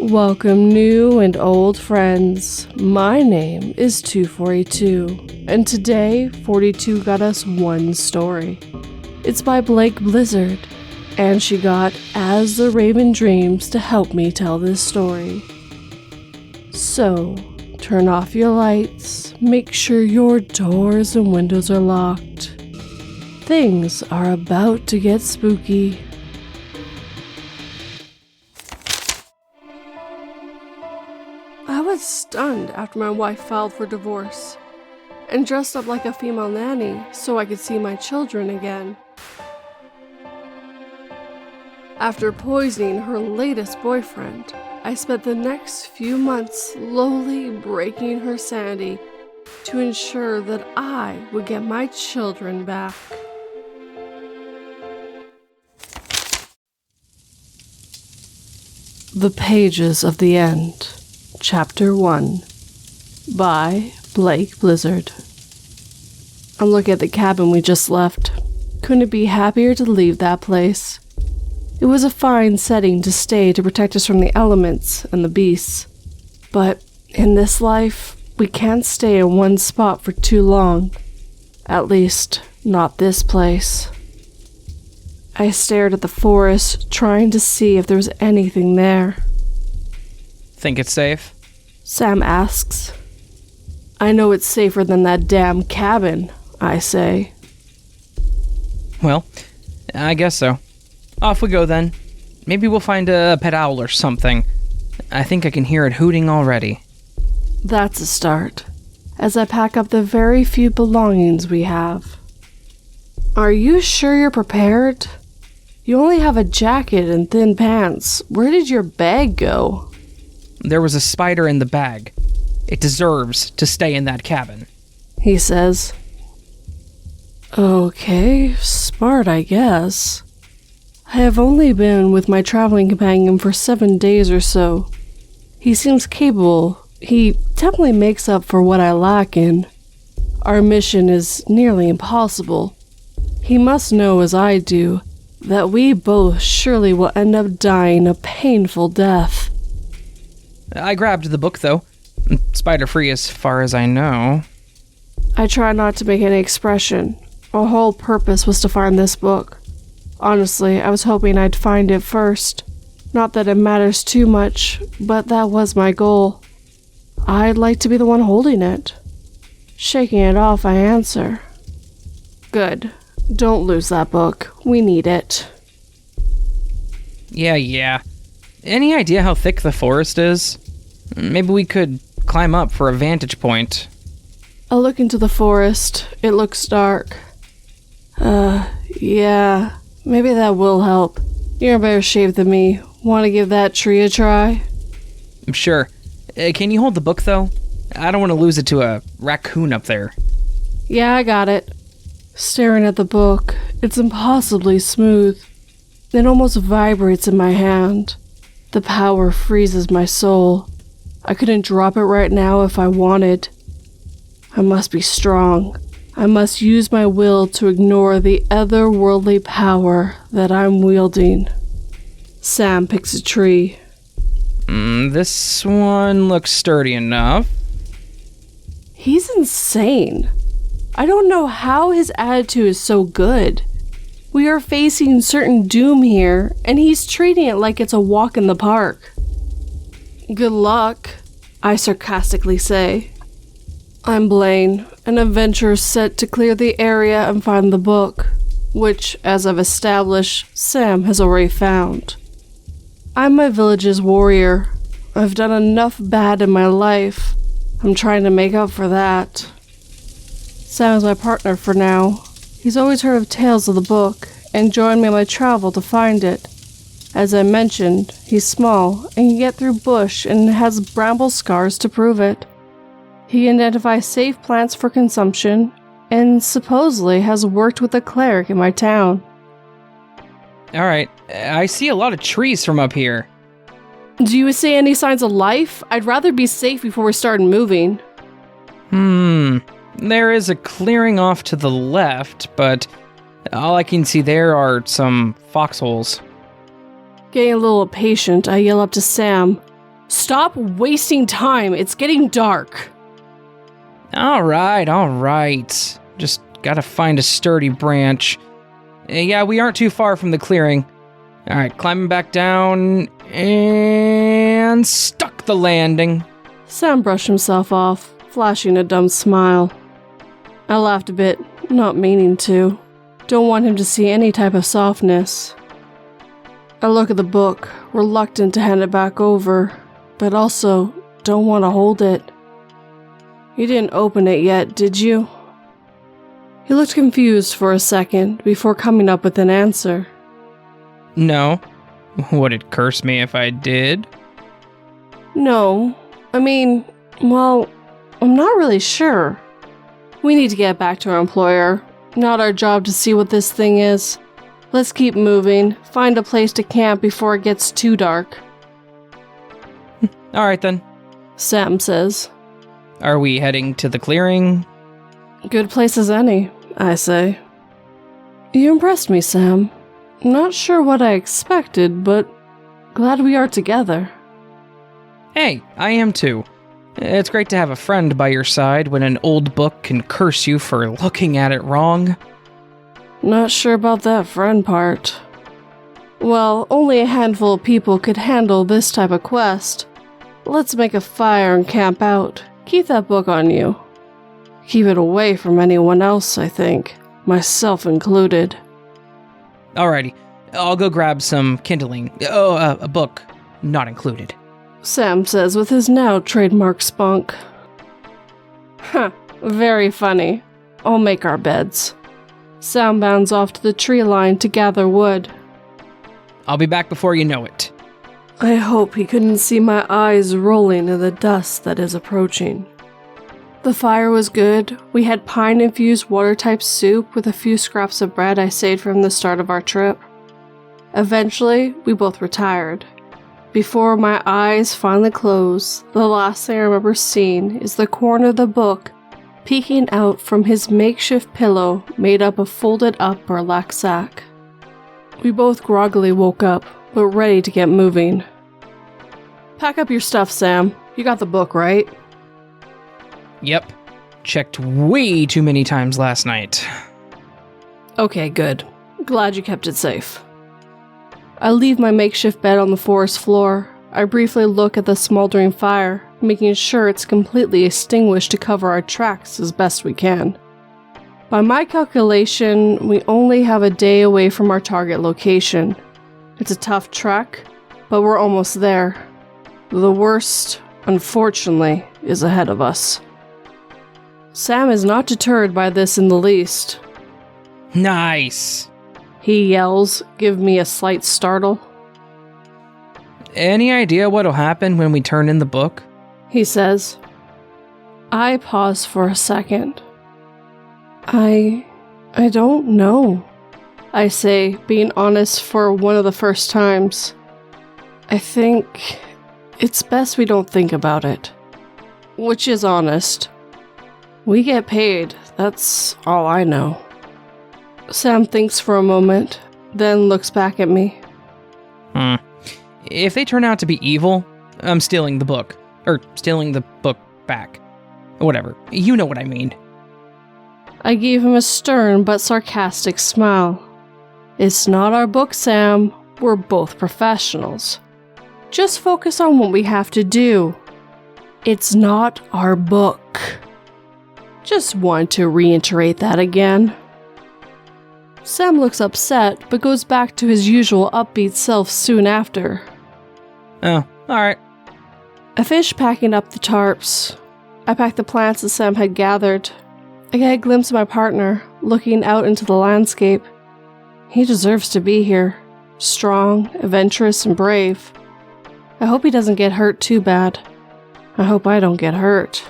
Welcome new and old friends. My name is 2482, and today 42 got us one story. It's by Blake Blizzard, and she got As the Raven Dreams to help me tell this story. So, turn off your lights, make sure your doors and windows are locked. Things are about to get spooky. I was stunned after my wife filed for divorce and dressed up like a female nanny so I could see my children again. After poisoning her latest boyfriend, I spent the next few months slowly breaking her sanity to ensure that I would get my children back. The Pages of the End, Chapter 1, by Blake Blizzard. I'm looking at the cabin we just left. Couldn't be happier to leave that place. It was a fine setting to stay to protect us from the elements and the beasts. But in this life, we can't stay in one spot for too long. At least, not this place. I stared at the forest, trying to see if there was anything there. Think it's safe? Sam asks. I know it's safer than that damn cabin, I say. Well, I guess so. Off we go then. Maybe we'll find a pet owl or something. I think I can hear it hooting already. That's a start, as I pack up the very few belongings we have. Are you sure you're prepared? You only have a jacket and thin pants. Where did your bag go? There was a spider in the bag. It deserves to stay in that cabin, he says. Okay, smart, I guess. I have only been with my traveling companion for 7 days or so. He seems capable. He definitely makes up for what I lack in. Our mission is nearly impossible. He must know, as I do, that we both surely will end up dying a painful death. I grabbed the book, though. Spider-free as far as I know. I try not to make any expression. Our whole purpose was to find this book. Honestly, I was hoping I'd find it first. Not that it matters too much, but that was my goal. I'd like to be the one holding it. Shaking it off, I answer. Good. Don't lose that book. We need it. Yeah. Any idea how thick the forest is? Maybe we could climb up for a vantage point. I look into the forest. It looks dark. Yeah. Maybe that will help. You're in better shape than me. Want to give that tree a try? Sure. Can you hold the book, though? I don't want to lose it to a raccoon up there. Yeah, I got it. Staring at the book, it's impossibly smooth. It almost vibrates in my hand. The power freezes my soul. I couldn't drop it right now if I wanted. I must be strong. I must use my will to ignore the otherworldly power that I'm wielding. Sam picks a tree. This one looks sturdy enough. He's insane. I don't know how his attitude is so good. We are facing certain doom here, and he's treating it like it's a walk in the park. Good luck, I sarcastically say. I'm Blaine, an adventurer set to clear the area and find the book, which, as I've established, Sam has already found. I'm my village's warrior. I've done enough bad in my life. I'm trying to make up for that. Sam is my partner for now. He's always heard of tales of the book and joined me on my travel to find it. As I mentioned, he's small and can get through bush and has bramble scars to prove it. He identifies safe plants for consumption and supposedly has worked with a cleric in my town. Alright, I see a lot of trees from up here. Do you see any signs of life? I'd rather be safe before we start moving. There is a clearing off to the left, but all I can see there are some foxholes. Getting a little impatient, I yell up to Sam. Stop wasting time. It's getting dark. All right. Just gotta find a sturdy branch. Yeah, we aren't too far from the clearing. All right, climbing back down and stuck the landing. Sam brushed himself off, flashing a dumb smile. I laughed a bit, not meaning to. Don't want him to see any type of softness. I look at the book, reluctant to hand it back over, but also don't want to hold it. You didn't open it yet, did you? He looked confused for a second before coming up with an answer. No. Would it curse me if I did? No. Well, I'm not really sure. We need to get back to our employer. Not our job to see what this thing is. Let's keep moving. Find a place to camp before it gets too dark. All right then. Sam says. Are we heading to the clearing? Good place as any, I say. You impressed me, Sam. Not sure what I expected, but glad we are together. Hey, I am too. It's great to have a friend by your side when an old book can curse you for looking at it wrong. Not sure about that friend part. Well, only a handful of people could handle this type of quest. Let's make a fire and camp out. Keep that book on you. Keep it away from anyone else, I think. Myself included. Alrighty, I'll go grab some kindling. A book, not included. Sam says with his now trademark spunk. Huh, very funny. I'll make our beds. Sam bounds off to the tree line to gather wood. I'll be back before you know it. I hope he couldn't see my eyes rolling in the dust that is approaching. The fire was good. We had pine-infused water-type soup with a few scraps of bread I saved from the start of our trip. Eventually, we both retired. Before my eyes finally close, the last thing I remember seeing is the corner of the book peeking out from his makeshift pillow made up of folded up burlap sack. We both groggily woke up, but ready to get moving. Pack up your stuff, Sam. You got the book, right? Yep. Checked way too many times last night. Okay, good. Glad you kept it safe. I leave my makeshift bed on the forest floor. I briefly look at the smoldering fire, making sure it's completely extinguished to cover our tracks as best we can. By my calculation, we only have a day away from our target location. It's a tough trek, but we're almost there. The worst, unfortunately, is ahead of us. Sam is not deterred by this in the least. Nice! He yells, give me a slight startle. Any idea what'll happen when we turn in the book? He says. I pause for a second. I don't know, I say, being honest for one of the first times. I think it's best we don't think about it. Which is honest. We get paid, that's all I know. Sam thinks for a moment, then looks back at me. If they turn out to be evil, I'm stealing the book. Or stealing the book back. Whatever, you know what I mean. I gave him a stern but sarcastic smile. It's not our book, Sam. We're both professionals. Just focus on what we have to do. It's not our book. Just want to reiterate that again. Sam looks upset, but goes back to his usual upbeat self soon after. Oh, alright. I finish packing up the tarps. I pack the plants that Sam had gathered. I get a glimpse of my partner, looking out into the landscape. He deserves to be here. Strong, adventurous, and brave. I hope he doesn't get hurt too bad. I hope I don't get hurt.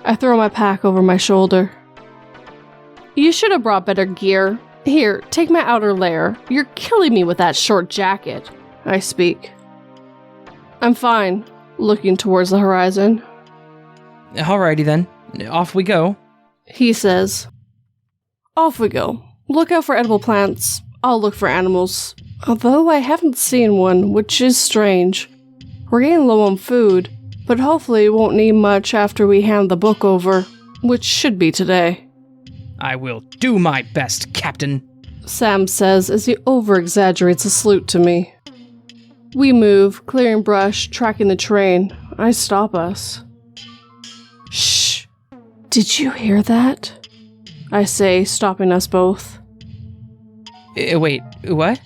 I throw my pack over my shoulder. You should have brought better gear. Here, take my outer layer. You're killing me with that short jacket, I speak. I'm fine, looking towards the horizon. Alrighty then. Off we go. He says. Off we go. Look out for edible plants. I'll look for animals. Although I haven't seen one, which is strange. We're getting low on food, but hopefully we won't need much after we hand the book over, which should be today. I will do my best, Captain, Sam says as he over-exaggerates a salute to me. We move, clearing brush, tracking the train. I stop us. Shh! Did you hear that? I say, stopping us both. Wait, what?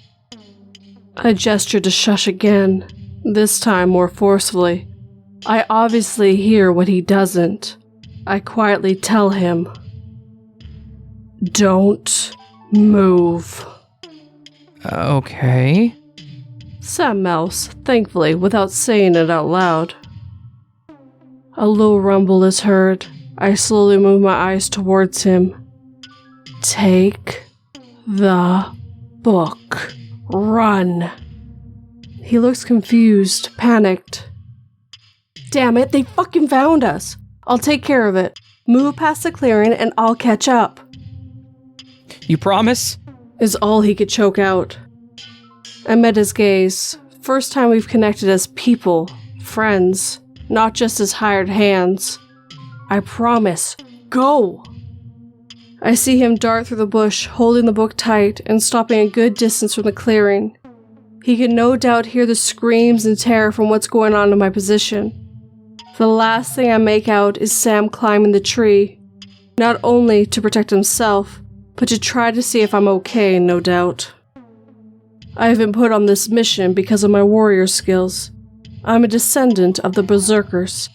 I gesture to shush again, this time more forcefully. I obviously hear what he doesn't. I quietly tell him, "Don't move." Okay. Sam mouths, thankfully, without saying it out loud. A low rumble is heard. I slowly move my eyes towards him. "Take the book. Run." He looks confused, panicked. "Damn it, they fucking found us. I'll take care of it. Move past the clearing and I'll catch up." You promise? Is all he could choke out. I met his gaze. First time we've connected as people, friends, not just as hired hands. "I promise. Go!" I see him dart through the bush, holding the book tight and stopping a good distance from the clearing. He can no doubt hear the screams and terror from what's going on in my position. The last thing I make out is Sam climbing the tree, not only to protect himself, but to try to see if I'm okay, no doubt. I have been put on this mission because of my warrior skills. I'm a descendant of the berserkers.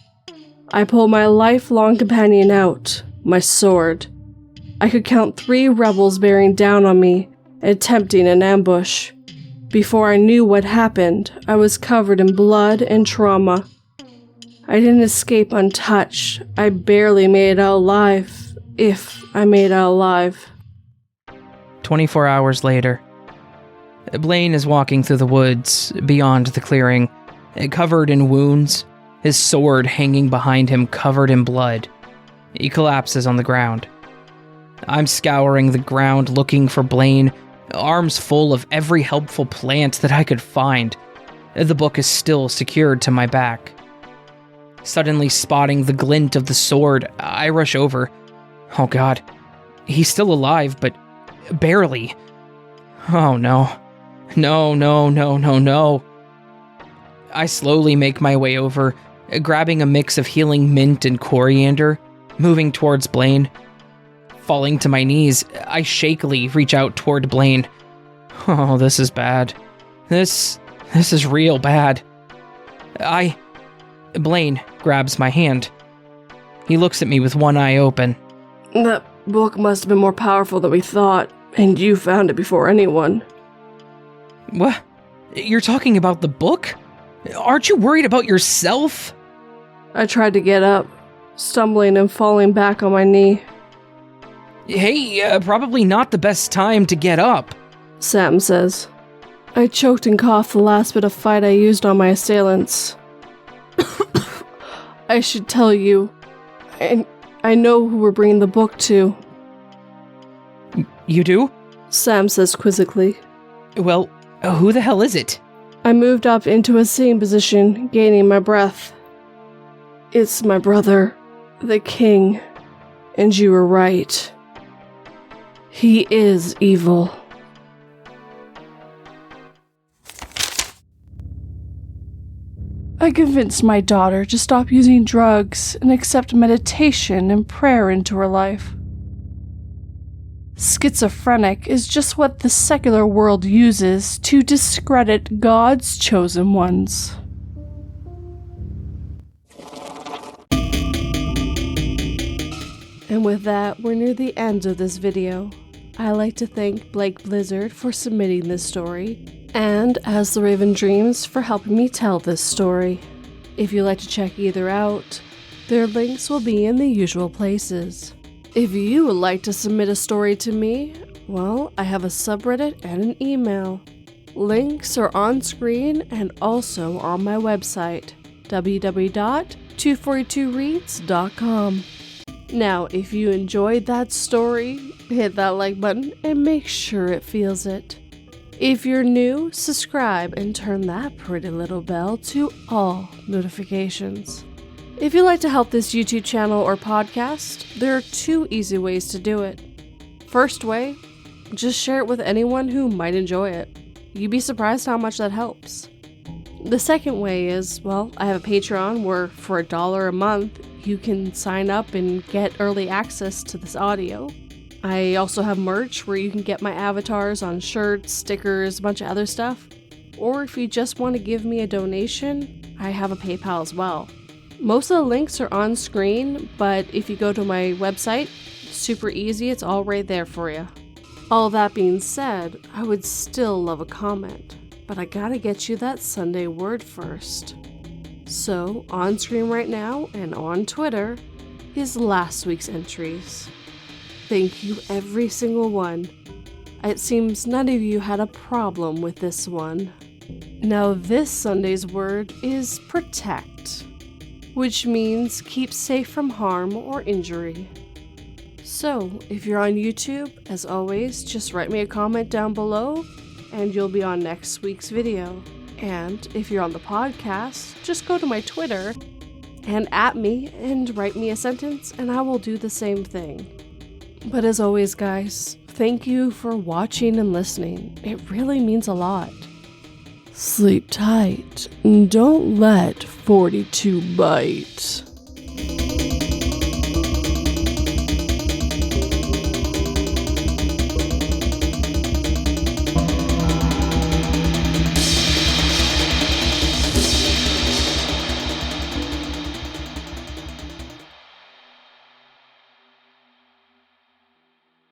I pull my lifelong companion out, my sword. I could count 3 rebels bearing down on me, attempting an ambush. Before I knew what happened, I was covered in blood and trauma. I didn't escape untouched. I barely made it out alive, if I made it out alive. 24 hours later. Blaine is walking through the woods, beyond the clearing, covered in wounds, his sword hanging behind him covered in blood. He collapses on the ground. I'm scouring the ground looking for Blaine, arms full of every helpful plant that I could find. The book is still secured to my back. Suddenly spotting the glint of the sword, I rush over. Oh God, he's still alive, but barely. Oh no. No. I slowly make my way over, grabbing a mix of healing mint and coriander, moving towards Blaine. Falling to my knees, I shakily reach out toward Blaine. Oh, this is bad. This is real bad. Blaine grabs my hand. He looks at me with one eye open. "That book must have been more powerful than we thought, and you found it before anyone." What? You're talking about the book? Aren't you worried about yourself? I tried to get up, stumbling and falling back on my knee. Hey, probably not the best time to get up, Sam says. I choked and coughed the last bit of fight I used on my assailants. I should tell you, I know who we're bringing the book to. You do? Sam says quizzically. Well, who the hell is it? I moved up into a sitting position, gaining my breath. It's my brother, the king, and you were right. He is evil. I convinced my daughter to stop using drugs and accept meditation and prayer into her life. Schizophrenic is just what the secular world uses to discredit God's chosen ones. And with that, we're near the end of this video. I'd like to thank Blake Blizzard for submitting this story, and As the Raven Dreams for helping me tell this story. If you'd like to check either out, their links will be in the usual places. If you would like to submit a story to me, well, I have a subreddit and an email. Links are on screen and also on my website, www.242reads.com. Now, if you enjoyed that story, hit that like button and make sure it feels it. If you're new, subscribe and turn that pretty little bell to all notifications. If you'd like to help this YouTube channel or podcast, there are 2 easy ways to do it. First way, just share it with anyone who might enjoy it. You'd be surprised how much that helps. The second way is, well, I have a Patreon where for $1 a month, you can sign up and get early access to this audio. I also have merch where you can get my avatars on shirts, stickers, a bunch of other stuff. Or if you just want to give me a donation, I have a PayPal as well. Most of the links are on screen, but if you go to my website, super easy, it's all right there for you. All that being said, I would still love a comment, but I gotta get you that Sunday word first. So, on screen right now and on Twitter is last week's entries. Thank you, every single one. It seems none of you had a problem with this one. Now, this Sunday's word is protect, which means keep safe from harm or injury. So, if you're on YouTube, as always, just write me a comment down below and you'll be on next week's video. And if you're on the podcast, just go to my Twitter and @ me and write me a sentence and I will do the same thing. But as always, guys, thank you for watching and listening. It really means a lot. Sleep tight and don't let 42 bite.